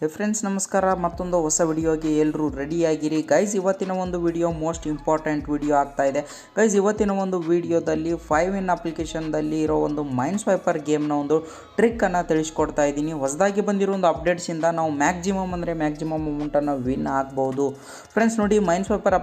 Friends ನಮಸ್ಕಾರ, ಮತ್ತೊಂದು ಹೊಸ ವಿಡಿಯೋಗೆ ಎಲ್ಲರೂ ರೆಡಿಯಾಗಿರಿ ಗೈಸ್. ಇವತ್ತಿನ ಒಂದು ವಿಡಿಯೋ ಮೋಸ್ಟ್ ಇಂಪಾರ್ಟೆಂಟ್ ವಿಡಿಯೋ ಆಗ್ತಾ ಇದೆ ಗೈಸ್. ಇವತ್ತಿನ ಒಂದು ವಿಡಿಯೋದಲ್ಲಿ 5in ಅಪ್ಲಿಕೇಶನ್ದಲ್ಲಿ ಇರೋ ಒಂದು ಮೈಂಡ್ ಸ್ವೈಪರ್ ಗೇಮ್ನ ಒಂದು ಟ್ರಿಕ್ಕನ್ನು ತಿಳಿಸ್ಕೊಡ್ತಾ ಇದ್ದೀನಿ. ಹೊಸದಾಗಿ ಬಂದಿರೋ ಒಂದು ಅಪ್ಡೇಟ್ಸಿಂದ ನಾವು ಮ್ಯಾಕ್ಸಿಮಮ್ ಅಮೌಂಟನ್ನು ವಿನ್ ಆಗ್ಬೋದು ಫ್ರೆಂಡ್ಸ್. ನೋಡಿ, ಮೈಂಡ್ ಸ್ವೈಪರ್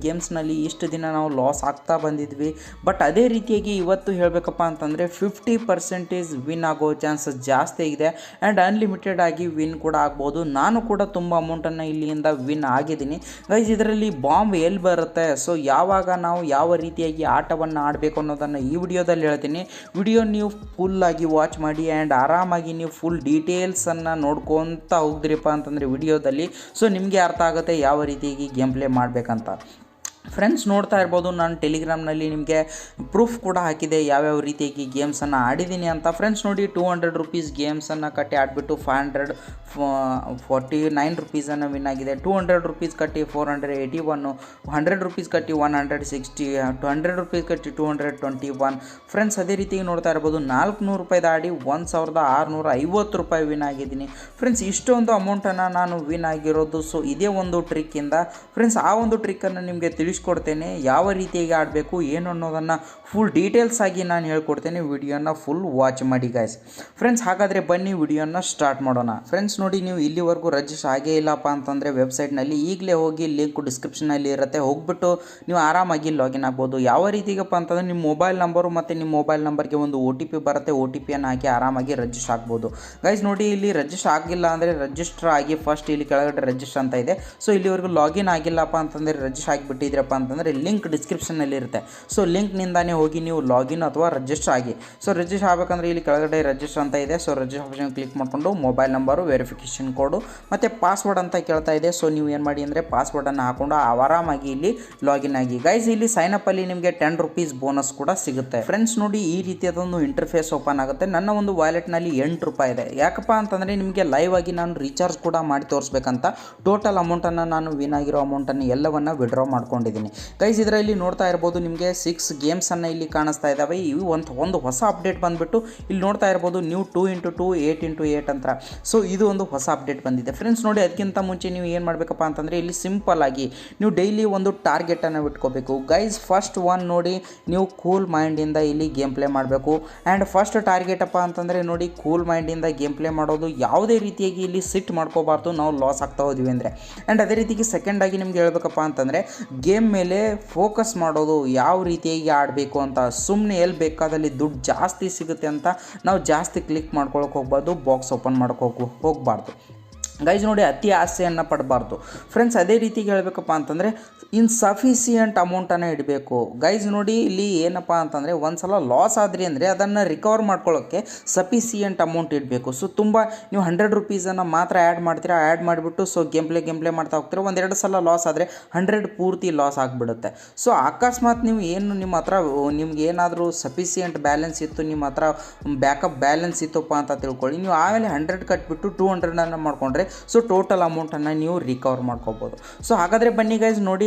ಗೇಮ್ಸ್ನಲ್ಲಿ ಇಷ್ಟು ದಿನ ನಾವು ಲಾಸ್ ಆಗ್ತಾ ಬಂದಿದ್ವಿ, ಬಟ್ ಅದೇ ರೀತಿಯಾಗಿ ಇವತ್ತು ಹೇಳಬೇಕಪ್ಪ ಅಂತಂದರೆ 50% ವಿನ್ ಆಗೋ ಚಾನ್ಸಸ್ ಜಾಸ್ತಿ ಇದೆ ಆ್ಯಂಡ್ ಅನ್ಲಿಮಿಟೆಡ್ ಆಗಿ ವಿನ್ ಕೂಡ ಆಗ್ಬೋದು. ನಾನು ಕೂಡ ತುಂಬ ಅಮೌಂಟನ್ನು ಇಲ್ಲಿಂದ ವಿನ್ ಆಗಿದ್ದೀನಿ ಗೈಸ್. ಇದರಲ್ಲಿ ಬಾಂಬ್ ಎಲ್ಲಿ ಬರುತ್ತೆ, ಸೊ ಯಾವಾಗ ನಾವು ಯಾವ ರೀತಿಯಾಗಿ ಆಟವನ್ನು ಆಡಬೇಕು ಅನ್ನೋದನ್ನು ಈ ವಿಡಿಯೋದಲ್ಲಿ ಹೇಳ್ತೀನಿ. ವಿಡಿಯೋ ನೀವು ಫುಲ್ಲಾಗಿ ವಾಚ್ ಮಾಡಿ ಆ್ಯಂಡ್ ಆರಾಮಾಗಿ ನೀವು ಫುಲ್ ಡೀಟೇಲ್ಸನ್ನು ನೋಡ್ಕೊತ ಹೋಗ್ದಿರಪ್ಪ ಅಂತಂದರೆ ವಿಡಿಯೋದಲ್ಲಿ, ಸೊ ನಿಮಗೆ ಅರ್ಥ ಆಗುತ್ತೆ ಯಾವ ರೀತಿಯಾಗಿ ಗೇಮ್ ಪ್ಲೇ ಮಾಡಬೇಕಂತ. ಫ್ರೆಂಡ್ಸ್ ನೋಡ್ತಾ ಇರ್ಬೋದು, ನಾನು ಟೆಲಿಗ್ರಾಮ್ನಲ್ಲಿ ನಿಮಗೆ ಪ್ರೂಫ್ ಕೂಡ ಹಾಕಿದೆ ಯಾವ್ಯಾವ ರೀತಿಯಾಗಿ ಗೇಮ್ಸನ್ನು ಆಡಿದ್ದೀನಿ ಅಂತ. ಫ್ರೆಂಡ್ಸ್ ನೋಡಿ, 200 ರೂಪೀಸ್ ಗೇಮ್ಸನ್ನು ಕಟ್ಟಿ ಆಡಿಬಿಟ್ಟು 549 ರೂಪೀಸನ್ನು ವಿನ್ ಆಗಿದೆ. 200 ರೂಪೀಸ್ ಕಟ್ಟಿ 481, 100 ರೂಪೀಸ್ ಕಟ್ಟಿ 160, 200 ರೂಪೀಸ್ ಕಟ್ಟಿ 221. ಫ್ರೆಂಡ್ಸ್ ಅದೇ ರೀತಿಯಾಗಿ ನೋಡ್ತಾ ಇರ್ಬೋದು, 400 ರೂಪಾಯಿದ ಆಡಿ 1650 ರೂಪಾಯಿ ವಿನ್ ಆಗಿದ್ದೀನಿ ಫ್ರೆಂಡ್ಸ್. ಇಷ್ಟೊಂದು ಅಮೌಂಟನ್ನು ನಾನು ವಿನ್ ಆಗಿರೋದು ಸೊ ಇದೇ ಒಂದು ಟ್ರಿಕ್ಕಿಂದ ಫ್ರೆಂಡ್ಸ್. ಆ ಒಂದು ಟ್ರಿಕ್ಕನ್ನು ನಿಮಗೆ ತಿಳಿಸ್ಕೊಡ್ತೇನೆ, ಯಾವ ರೀತಿಯಾಗಿ ಆಡಬೇಕು ಏನು ಅನ್ನೋದನ್ನು ಫುಲ್ ಡೀಟೇಲ್ಸ್ ಆಗಿ ನಾನು ಹೇಳ್ಕೊಡ್ತೇನೆ. ವಿಡಿಯೋನ ಫುಲ್ ವಾಚ್ ಮಾಡಿ ಗೈಸ್. ಫ್ರೆಂಡ್ಸ್ ಹಾಗಾದರೆ ಬನ್ನಿ ವಿಡಿಯೋನ ಸ್ಟಾರ್ಟ್ ಮಾಡೋಣ. ಫ್ರೆಂಡ್ಸ್ ನೋಡಿ, ನೀವು ಇಲ್ಲಿವರೆಗೂ ರಿಜಿಸ್ಟರ್ ಆಗೇ ಇಲ್ಲಪ್ಪ ಅಂತಂದರೆ ವೆಬ್ಸೈಟ್ನಲ್ಲಿ ಈಗಲೇ ಹೋಗಿ ಲಿಂಕ್ ಡಿಸ್ಕ್ರಿಪ್ಷನಲ್ಲಿ ಇರುತ್ತೆ, ಹೋಗ್ಬಿಟ್ಟು ನೀವು ಆರಾಮಾಗಿ ಲಾಗಿನ್ ಆಗ್ಬೋದು. ಯಾವ ರೀತಿಗಪ್ಪ ಅಂತಂದರೆ ನಿಮ್ಮ ಮೊಬೈಲ್ ನಂಬರು ಮತ್ತು ನಿಮ್ಮ ಮೊಬೈಲ್ ನಂಬರ್ಗೆ ಒಂದು OTP ಬರುತ್ತೆ, OTPಯನ್ನು ಹಾಕಿ ಆರಾಮಾಗಿ ರಿಜಿಸ್ಟರ್ ಆಗ್ಬೋದು ಗೈಸ್. ನೋಡಿ, ಇಲ್ಲಿ ರಿಜಿಸ್ಟರ್ ಆಗಿಲ್ಲ ಅಂದರೆ ರಿಜಿಸ್ಟರ್ ಆಗಿ ಫಸ್ಟ್ ಇಲ್ಲಿ ಕೆಳಗಡೆ ರಿಜಿಸ್ಟರ್ ಅಂತ ಇದೆ. ಸೊ ಇಲ್ಲಿವರೆಗೂ ಲಾಗಿನ್ ಆಗಿಲ್ಲಪ್ಪ ಅಂತಂದರೆ ರಿಜಿಸ್ಟರ್ ಆಗಿಬಿಟ್ಟಿದ್ರಪ್ಪ ಅಂತಂದರೆ ಲಿಂಕ್ ಡಿಸ್ಕ್ರಿಪ್ಷನಲ್ಲಿ ಇರುತ್ತೆ. ಸೊ ಲಿಂಕ್ನಿಂದಾನೇ ಹೋಗಿ ನೀವು ಲಾಗಿನ್ ಅಥವಾ ರಿಜಿಸ್ಟರ್ ಆಗಿ. ಸೊ ರಿಜಿಸ್ಟರ್ ಆಗಬೇಕಂದ್ರೆ ಇಲ್ಲಿ ಕೆಳಗಡೆ ರಿಜಿಸ್ಟರ್ ಅಂತ ಇದೆ. ಸೊ ರಿಜಿಸ್ಟರ್ ಆಪ್ಷನ್ ಕ್ಲಿಕ್ ಮಾಡಿಕೊಂಡು ಮೊಬೈಲ್ ನಂಬರು, ವೆರಿಫಿಕೇಷನ್ ಕೋಡು ಮತ್ತು ಪಾಸ್ವರ್ಡ್ ಅಂತ ಕೇಳ್ತಾ ಇದೆ. ಸೊ ನೀವು ಏನು ಮಾಡಿ ಅಂದರೆ ಪಾಸ್ವರ್ಡನ್ನು ಹಾಕೊಂಡು ಆರಾಮಾಗಿ ಇಲ್ಲಿ ಲಾಗಿನ್ ಆಗಿ ಗೈಸ್. ಇಲ್ಲಿ ಸೈನಪ್ಪಲ್ಲಿ ನಿಮಗೆ 10 ರೂಪೀಸ್ ಬೋನಸ್ ಕೂಡ ಸಿಗುತ್ತೆ ಫ್ರೆಂಡ್ಸ್. ನೋಡಿ, ಈ ರೀತಿಯಾದೊಂದು ಇಂಟರ್ಫೇಸ್ ಓಪನ್ ಆಗುತ್ತೆ. ನನ್ನ ಒಂದು ವ್ಯಾಲೆಟ್ನಲ್ಲಿ 8 ರೂಪಾಯಿ ಇದೆ. ಯಾಕಪ್ಪ ಅಂತಂದರೆ ನಿಮಗೆ ಲೈವ್ ಆಗಿ ನಾನು ರೀಚಾರ್ಜ್ ಕೂಡ ಮಾಡಿ ತೋರಿಸ್ಬೇಕಂತ ಟೋಟಲ್ ಅಮೌಂಟನ್ನು ನಾನು ವಿನ್ ಆಗಿರೋ ಅಮೌಂಟನ್ನು ಎಲ್ಲವನ್ನು ವಿಡ್ರಾ ಮಾಡ್ಕೊಂಡಿದ್ದೀನಿ ಗೈಸ್. ಇದರಲ್ಲಿ ನೋಡ್ತಾ ಇರ್ಬೋದು ನಿಮಗೆ 6 ಗೇಮ್ಸನ್ನು ಇಲ್ಲಿ ಕಾಣಿಸ್ತಾ ಇದ್ದಾವೆ. ಇವು ಒಂದು ಹೊಸ ಅಪ್ಡೇಟ್ ಬಂದುಬಿಟ್ಟು ಇಲ್ಲಿ ನೋಡ್ತಾ ಇರ್ಬೋದು, ನೀವು 2x2 8x8 ಅಂತ. ಸೊ ಇದು ಒಂದು ಹೊಸ ಅಪ್ಡೇಟ್ ಬಂದಿದೆ ಫ್ರೆಂಡ್ಸ್. ನೋಡಿ, ಅದಕ್ಕಿಂತ ಮುಂಚೆ ನೀವು ಏನು ಮಾಡಬೇಕಪ್ಪ ಅಂತಂದರೆ ಇಲ್ಲಿ ಸಿಂಪಲ್ ಆಗಿ ನೀವು ಡೈಲಿ ಒಂದು ಟಾರ್ಗೆಟನ್ನು ಇಟ್ಕೋಬೇಕು ಗೈಸ್. ಫಸ್ಟ್ ಒನ್ ನೋಡಿ, ನೀವು ಕೂಲ್ ಮೈಂಡಿಂದ ಇಲ್ಲಿ ಗೇಮ್ ಪ್ಲೇ ಮಾಡಬೇಕು. ಆ್ಯಂಡ್ ಫಸ್ಟ್ ಟಾರ್ಗೆಟ್ ಅಪ್ಪ ಅಂತಂದರೆ ನೋಡಿ, ಕೂಲ್ ಮೈಂಡಿಂದ ಗೇಮ್ ಪ್ಲೇ ಮಾಡೋದು. ಯಾವುದೇ ರೀತಿಯಾಗಿ ಇಲ್ಲಿ ಸಿಟ್ ಮಾಡ್ಕೋಬಾರ್ದು ನಾವು ಲಾಸ್ ಆಗ್ತಾ ಹೋದ್ವಿ ಅಂದರೆ. ಆ್ಯಂಡ್ ಅದೇ ರೀತಿಗೆ ಸೆಕೆಂಡ್ ಆಗಿ ನಿಮ್ಗೆ ಹೇಳ್ಬೇಕಪ್ಪ ಅಂತಂದರೆ ಗೇಮ್ ಮೇಲೆ ಫೋಕಸ್ ಮಾಡೋದು, ಯಾವ ರೀತಿಯಾಗಿ ಆಡಬೇಕು ಅಂತ. ಸುಮ್ಮನೆ ಎಲ್ಲಿ ಬೇಕಾದಲ್ಲಿ ದುಡ್ಡು ಜಾಸ್ತಿ ಸಿಗುತ್ತೆ ಅಂತ ನಾವು ಜಾಸ್ತಿ ಕ್ಲಿಕ್ ಮಾಡ್ಕೊಳಕ್ಕೆ ಹೋಗ್ಬಾರ್ದು, ಬಾಕ್ಸ್ ಓಪನ್ ಮಾಡ್ಕೋಕೆ ಹೋಗಬಾರ್ದು ಗೈಸ್. ನೋಡಿ, ಅತಿ ಆಸೆಯನ್ನು ಪಡಬಾರ್ದು ಫ್ರೆಂಡ್ಸ್. ಅದೇ ರೀತಿಗೆ ಹೇಳಬೇಕಪ್ಪ ಅಂತಂದರೆ ಇನ್ಸಫಿಸಿಯೆಂಟ್ ಅಮೌಂಟನ್ನು ಇಡಬೇಕು ಗೈಸ್. ನೋಡಿ, ಇಲ್ಲಿ ಏನಪ್ಪ ಅಂತಂದರೆ ಒಂದು ಸಲ ಲಾಸ್ ಆದ್ರಿ ಅಂದರೆ ಅದನ್ನು ರಿಕವರ್ ಮಾಡ್ಕೊಳ್ಳೋಕ್ಕೆ ಸಫಿಸಿಯೆಂಟ್ ಅಮೌಂಟ್ ಇಡಬೇಕು. ಸೊ ತುಂಬ ನೀವು 100 ರೂಪೀಸನ್ನು ಮಾತ್ರ ಆ್ಯಡ್ ಮಾಡ್ತೀರಾ, ಆ್ಯಡ್ ಮಾಡಿಬಿಟ್ಟು ಸೊ ಗೇಮ್ ಪ್ಲೇ ಮಾಡ್ತಾ ಹೋಗ್ತೀರಾ. ಒಂದೆರಡು ಸಲ ಲಾಸ್ ಆದರೆ 100 ಪೂರ್ತಿ ಲಾಸ್ ಆಗಿಬಿಡುತ್ತೆ. ಸೊ ಅಕಸ್ಮಾತ್ ನೀವು ಏನು ನಿಮ್ಮ ಹತ್ರ ನಿಮ್ಗೆ ಏನಾದರೂ ಸಫಿಸಿಯೆಂಟ್ ಬ್ಯಾಲೆನ್ಸ್ ಇತ್ತು, ನಿಮ್ಮ ಹತ್ರ ಬ್ಯಾಕಪ್ ಬ್ಯಾಲೆನ್ಸ್ ಇತ್ತಪ್ಪ ಅಂತ ತಿಳ್ಕೊಳ್ಳಿ. ನೀವು ಆಮೇಲೆ 100 ಕಟ್ಬಿಟ್ಟು 200 ಮಾಡಿಕೊಂಡ್ರೆ ಸೊ ಟೋಟಲ್ ಅಮೌಂಟನ್ನು ನೀವು ರಿಕವರ್ ಮಾಡ್ಕೋಬೋದು. ಸೊ ಹಾಗಾದರೆ ಬನ್ನಿ ಗೈಸ್, ನೋಡಿ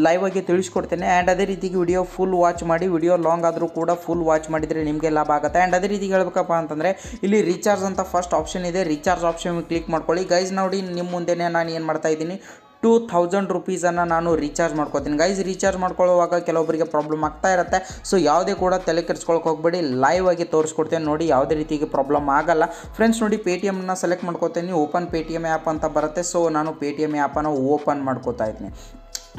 ಲೈವ್ ಆಗಿ ತಿಳಿಸ್ಕೊಡ್ತೇನೆ. ಆ್ಯಂಡ್ ಅದೇ ರೀತಿಗೆ ವಿಡಿಯೋ ಫುಲ್ ವಾಚ್ ಮಾಡಿ. ವಿಡಿಯೋ ಲಾಂಗ್ ಆದರೂ ಕೂಡ ಫುಲ್ ವಾಚ್ ಮಾಡಿದರೆ ನಿಮಗೆ ಲಾಭ ಆಗುತ್ತೆ. ಆ್ಯಂಡ್ ಅದೇ ರೀತಿಗೆ ಹೇಳ್ಬೇಕಪ್ಪ ಅಂತಂದರೆ ಇಲ್ಲಿ ರೀಚಾರ್ಜ್ ಅಂತ ಫಸ್ಟ್ ಆಪ್ಷನ್ ಇದೆ, ರೀಚಾರ್ಜ್ ಆಪ್ಷನ್ ಕ್ಲಿಕ್ ಮಾಡ್ಕೊಳ್ಳಿ ಗೈಸ್. ನೋಡಿ, ನಿಮ್ಮ ಮುಂದೆನೇ ನಾನು ಏನು ಮಾಡ್ತಾ ಇದ್ದೀನಿ, 2000 ರೂಪೀಸನ್ನು ನಾನು ರೀಚಾರ್ಜ್ ಮಾಡ್ಕೋತೀನಿ ಗೈಸ್. ರೀಚಾರ್ಜ್ ಮಾಡ್ಕೊಳ್ಳುವಾಗ ಕೆಲವೊಬ್ಬರಿಗೆ ಪ್ರಾಬ್ಲಮ್ ಆಗ್ತಾ ಇರುತ್ತೆ. ಸೊ ಯಾವುದೇ ಕೂಡ ತಲೆ ಕೆಡಿಸ್ಕೊಳಕ್ಕೆ ಹೋಗಬೇಡಿ, ಲೈವ್ ಆಗಿ ತೋರಿಸ್ಕೊಡ್ತೇನೆ ನೋಡಿ, ಯಾವುದೇ ರೀತಿಗೆ ಪ್ರಾಬ್ಲಮ್ ಆಗಲ್ಲ ಫ್ರೆಂಡ್ಸ್. ನೋಡಿ, ಪೇಟಿಎಮ್ನ ಸೆಲೆಕ್ಟ್ ಮಾಡ್ಕೋತೀನಿ, ಓಪನ್ ಪೇಟಿಎಮ್ ಆ್ಯಪ್ ಅಂತ ಬರುತ್ತೆ. ಸೊ ನಾನು ಪೇಟಿಎಮ್ ಆ್ಯಪನ್ನು ಓಪನ್ ಮಾಡ್ಕೋತಾ ಇದ್ದೀನಿ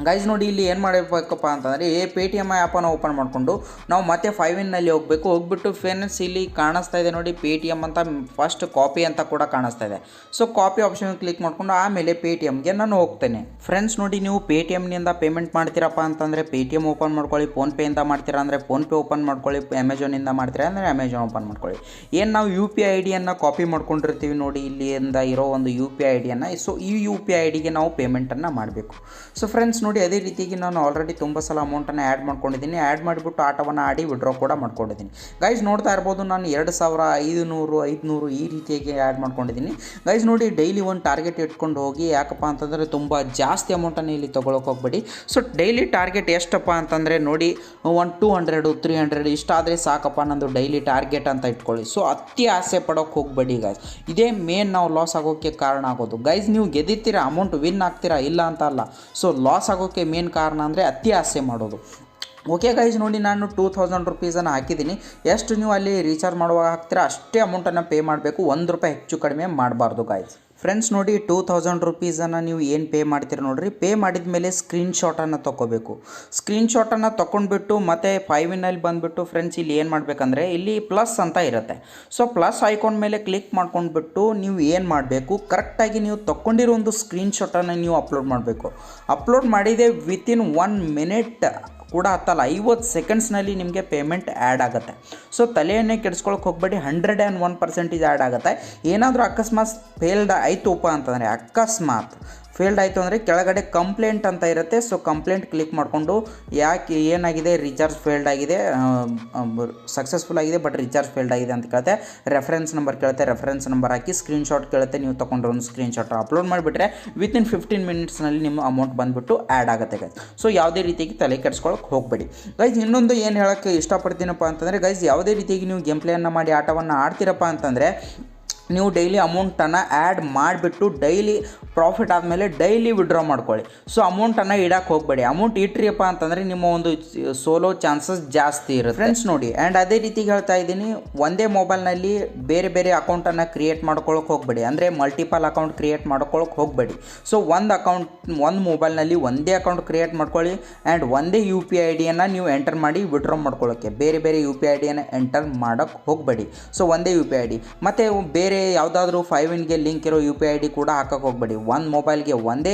ಗೈಸ್. ನೋಡಿ, ಇಲ್ಲಿ ಏನು ಮಾಡಬೇಕಪ್ಪ ಅಂತಂದರೆ ಪೇಟಿಎಮ್ ಆ್ಯಪನ್ನು ಓಪನ್ ಮಾಡಿಕೊಂಡು ನಾವು ಮತ್ತೆ 5inನಲ್ಲಿ ಹೋಗ್ಬಿಟ್ಟು ಫ್ರೆಂಡ್ಸ್ ಇಲ್ಲಿ ಕಾಣಿಸ್ತಾ ಇದೆ ನೋಡಿ, ಪೇಟಿಎಮ್ ಅಂತ ಫಸ್ಟ್ ಕಾಪಿ ಅಂತ ಕೂಡ ಕಾಣಿಸ್ತಾ ಇದೆ. ಸೊ ಕಾಪಿ ಆಪ್ಷನ್ ಕ್ಲಿಕ್ ಮಾಡಿಕೊಂಡು ಆಮೇಲೆ ಪೇಟಿಎಮ್ಗೆ ನಾನು ಹೋಗ್ತೇನೆ ಫ್ರೆಂಡ್ಸ್. ನೋಡಿ, ನೀವು ಪೇಟಿಎಮ್ನಿಂದ ಪೇಮೆಂಟ್ ಮಾಡ್ತೀರಪ್ಪ ಅಂತಂದರೆ ಪೇಟಿಎಮ್ ಓಪನ್ ಮಾಡ್ಕೊಳ್ಳಿ, ಫೋನ್ಪೇಯಿಂದ ಮಾಡ್ತೀರಾ ಅಂದರೆ ಫೋನ್ಪೇ ಓಪನ್ ಮಾಡ್ಕೊಳ್ಳಿ, ಅಮೆಜಾನಿಂದ ಮಾಡ್ತೀರಾ ಅಂದರೆ ಅಮೆಜಾನ್ ಓಪನ್ ಮಾಡ್ಕೊಳ್ಳಿ. ಏನು ನಾವು UPI ಐಡಿಯನ್ನು ಕಾಪಿ ಮಾಡ್ಕೊಂಡಿರ್ತೀವಿ ನೋಡಿ, ಇಲ್ಲಿಂದ ಇರೋ ಒಂದು UPI ಐಡಿಯನ್ನು, ಸೊ ಈ UPI ಐಡಿಗೆ ನಾವು ಪೇಮೆಂಟನ್ನು ಮಾಡಬೇಕು. ಸೊ ಫ್ರೆಂಡ್ಸ್ ನೋಡಿ ಅದೇ ರೀತಿಯಾಗಿ ನಾನು ಆಲ್ರೆಡಿ ತುಂಬ ಸಲ ಅಮೌಂಟನ್ನು ಆ್ಯಡ್ ಮಾಡ್ಕೊಂಡಿದ್ದೀನಿ. ಆ್ಯಡ್ ಮಾಡಿಬಿಟ್ಟು ಆಟವನ್ನು ಆಡಿ ವಿಡ್ರಾ ಕೂಡ ಮಾಡ್ಕೊಂಡಿದ್ದೀನಿ. ಗೈಸ್ ನೋಡ್ತಾ ಇರ್ಬೋದು ನಾನು 2500 500 ಈ ರೀತಿಯಾಗಿ ಆ್ಯಡ್ ಮಾಡ್ಕೊಂಡಿದ್ದೀನಿ. ಗೈಸ್ ನೋಡಿ ಡೈಲಿ ಒಂದು ಟಾರ್ಗೆಟ್ ಇಟ್ಕೊಂಡು ಹೋಗಿ, ಯಾಕಪ್ಪ ಅಂತಂದರೆ ತುಂಬ ಜಾಸ್ತಿ ಅಮೌಂಟನ್ನು ಇಲ್ಲಿ ತೊಗೊಳಕ್ಕೆ ಹೋಗ್ಬೇಡಿ. ಸೊ ಡೈಲಿ ಟಾರ್ಗೆಟ್ ಎಷ್ಟಪ್ಪ ಅಂತಂದರೆ ನೋಡಿ 200 300 ಇಷ್ಟಾದರೆ ಸಾಕಪ್ಪ ನಂದು ಡೈಲಿ ಟಾರ್ಗೆಟ್ ಅಂತ ಇಟ್ಕೊಳ್ಳಿ. ಸೊ ಅತಿ ಆಸೆ ಪಡೋಕ್ಕೆ ಹೋಗಬೇಡಿ ಗೈಸ್. ಇದೇ ಮೇನ್ ನಾವು ಲಾಸ್ ಆಗೋಕ್ಕೆ ಕಾರಣ ಆಗೋದು. ಗೈಸ್ ನೀವು ಗೆದ್ದಿರ್ತೀರಾ, ಅಮೌಂಟ್ ವಿನ್ ಆಗ್ತೀರಾ, ಇಲ್ಲ ಅಂತ ಅಲ್ಲ. ಸೊ ಲಾಸ್ ಆಗೋಕ್ಕೆ ಮೇನ್ ಕಾರಣ ಅಂದರೆ ಅತಿ ಆಸೆ ಮಾಡೋದು. ಓಕೆ ಗೈಸ್ ನೋಡಿ ನಾನು 2000 ರುಪೀಸನ್ನು ಹಾಕಿದ್ದೀನಿ. ಎಷ್ಟು ನೀವು ಅಲ್ಲಿ ರೀಚಾರ್ಜ್ ಮಾಡುವಾಗ ಹಾಕ್ತೀರಾ ಅಷ್ಟೇ ಅಮೌಂಟನ್ನು ಪೇ ಮಾಡಬೇಕು, ₹1 ಹೆಚ್ಚು ಕಡಿಮೆ ಮಾಡಬಾರ್ದು ಗೈಸ್. ಫ್ರೆಂಡ್ಸ್ ನೋಡಿ 2000 ರುಪೀಸನ್ನು ನೀವು ಏನು ಪೇ ಮಾಡ್ತೀರ ನೋಡಿರಿ, ಪೇ ಮಾಡಿದ ಮೇಲೆ ಸ್ಕ್ರೀನ್ಶಾಟನ್ನು ತೊಗೋಬೇಕು. ಸ್ಕ್ರೀನ್ಶಾಟನ್ನು ತೊಗೊಂಡ್ಬಿಟ್ಟು ಮತ್ತು 5 ಬಂದುಬಿಟ್ಟು ಫ್ರೆಂಡ್ಸ್ ಇಲ್ಲಿ ಏನು ಮಾಡಬೇಕಂದ್ರೆ ಇಲ್ಲಿ ಪ್ಲಸ್ ಅಂತ ಇರುತ್ತೆ. ಸೊ ಪ್ಲಸ್ ಐಕಾನ್ ಮೇಲೆ ಕ್ಲಿಕ್ ಮಾಡ್ಕೊಂಡ್ಬಿಟ್ಟು ನೀವು ಏನು ಮಾಡಬೇಕು, ಕರೆಕ್ಟಾಗಿ ನೀವು ತೊಗೊಂಡಿರೋ ಒಂದು ಸ್ಕ್ರೀನ್ಶಾಟನ್ನು ನೀವು ಅಪ್ಲೋಡ್ ಮಾಡಬೇಕು. ಅಪ್ಲೋಡ್ ಮಾಡಿದೆ ವಿತಿನ್ 1 ಮಿನಿಟ್ ಕೂಡ ಹತ್ತಲ್ಲ, 50 ಸೆಕೆಂಡ್ಸ್ನಲ್ಲಿ ನಿಮಗೆ ಪೇಮೆಂಟ್ ಆ್ಯಡ್ ಆಗುತ್ತೆ. ಸೊ ತಲೆಯನ್ನೇ ಕೆಡಿಸ್ಕೊಳಕ್ಕೆ ಹೋಗಬೇಡಿ, 101% ಆ್ಯಡ್ ಆಗುತ್ತೆ. ಏನಾದರೂ ಅಕಸ್ಮಾತ್ ಫೇಲ್ಡ್ ಆಯಿತುಪ್ಪ ಅಂತಂದರೆ, ಅಕಸ್ಮಾತ್ ಫೇಲ್ಡ್ ಆಯಿತು ಅಂದರೆ ಕೆಳಗಡೆ ಕಂಪ್ಲೇಂಟ್ ಅಂತ ಇರುತ್ತೆ. ಸೊ ಕಂಪ್ಲೇಂಟ್ ಕ್ಲಿಕ್ ಮಾಡಿಕೊಂಡು ಯಾಕೆ ಏನಾಗಿದೆ, ರೀಚಾರ್ಜ್ ಫೇಲ್ಡ್ ಆಗಿದೆ, ಸಕ್ಸಸ್ಫುಲ್ ಆಗಿದೆ ಬಟ್ ರೀಚಾರ್ಜ್ ಫೇಲ್ಡ್ ಆಗಿದೆ ಅಂತ ಕೇಳುತ್ತೆ. ರೆಫರೆನ್ಸ್ ನಂಬರ್ ಕೇಳುತ್ತೆ, ರೆಫರೆನ್ಸ್ ನಂಬರ್ ಹಾಕಿ ಸ್ಕ್ರೀನ್ಶಾಟ್ ಕೇಳುತ್ತೆ. ನೀವು ತೊಗೊಂಡ್ರೆ ಒಂದು ಸ್ಕ್ರೀನ್ಶಾಟ್ ಅಪ್ಲೋಡ್ ಮಾಡಿಬಿಟ್ರೆ ವಿತಿನ್ 15 ಮಿನಿಟ್ಸ್ನಲ್ಲಿ ನಿಮ್ಮ ಅಮೌಂಟ್ ಬಂದುಬಿಟ್ಟು ಆ್ಯಡ್ ಆಗುತ್ತೆ ಗೈಸ್. ಸೊ ಯಾವುದೇ ರೀತಿಯಾಗಿ ತಲೆ ಕೆಡಿಸ್ಕೊಳಕ್ಕೆ ಹೋಗಬೇಡಿ ಗೈಸ್. ಇನ್ನೊಂದು ಏನು ಹೇಳೋಕ್ಕೆ ಇಷ್ಟಪಡ್ತೀನಪ್ಪ ಅಂತಂದರೆ ಗೈಸ್, ಯಾವುದೇ ರೀತಿಯಾಗಿ ನೀವು ಗೇಮ್ ಪ್ಲೇಯನ್ನು ಮಾಡಿ ಆಟವನ್ನು ಆಡ್ತೀರಪ್ಪ ಅಂತಂದರೆ ನೀವು ಡೈಲಿ ಅಮೌಂಟನ್ನು ಆ್ಯಡ್ ಮಾಡಿಬಿಟ್ಟು ಡೈಲಿ ಪ್ರಾಫಿಟ್ ಆದಮೇಲೆ ಡೈಲಿ ವಿಡ್ರಾ ಮಾಡ್ಕೊಳ್ಳಿ. ಸೊ ಅಮೌಂಟನ್ನು ಇಡಕ್ಕೆ ಹೋಗಬೇಡಿ. ಅಮೌಂಟ್ ಇಟ್ರಿಯಪ್ಪ ಅಂತಂದರೆ ನಿಮ್ಮ ಒಂದು ಸೋಲೋ ಚಾನ್ಸಸ್ ಜಾಸ್ತಿ ಇರುತ್ತೆ ಫ್ರೆಂಡ್ಸ್ ನೋಡಿ. ಆ್ಯಂಡ್ ಅದೇ ರೀತಿಗೆ ಹೇಳ್ತಾ ಇದ್ದೀನಿ, ಒಂದೇ ಮೊಬೈಲ್ನಲ್ಲಿ ಬೇರೆ ಬೇರೆ ಅಕೌಂಟನ್ನು ಕ್ರಿಯೇಟ್ ಮಾಡ್ಕೊಳ್ಳೋಕೆ ಹೋಗಬೇಡಿ, ಅಂದರೆ ಮಲ್ಟಿಪಲ್ ಅಕೌಂಟ್ ಕ್ರಿಯೇಟ್ ಮಾಡ್ಕೊಳ್ಳೋಕೆ ಹೋಗಬೇಡಿ. ಸೊ ಒಂದು ಮೊಬೈಲ್ನಲ್ಲಿ ಒಂದೇ ಅಕೌಂಟ್ ಕ್ರಿಯೇಟ್ ಮಾಡ್ಕೊಳ್ಳಿ ಆ್ಯಂಡ್ ಒಂದೇ UPI ID-ಯನ್ನು ನೀವು ಎಂಟರ್ ಮಾಡಿ ವಿಡ್ರಾ ಮಾಡ್ಕೊಳ್ಳೋಕ್ಕೆ. ಬೇರೆ ಬೇರೆ UPI ID-ಯನ್ನು ಎಂಟರ್ ಮಾಡೋಕ್ಕೆ ಹೋಗಬೇಡಿ. ಸೊ ಒಂದೇ UPI ID ಮತ್ತು ಬೇರೆ ಯಾವುದಾದ್ರೂ 5-in ಲಿಂಕ್ ಇರೋ UPI ID ಕೂಡ ಹಾಕಕ್ಕೆ ಹೋಗಬೇಡಿ. ಒಂದು ಮೊಬೈಲ್ಗೆ ಒಂದೇ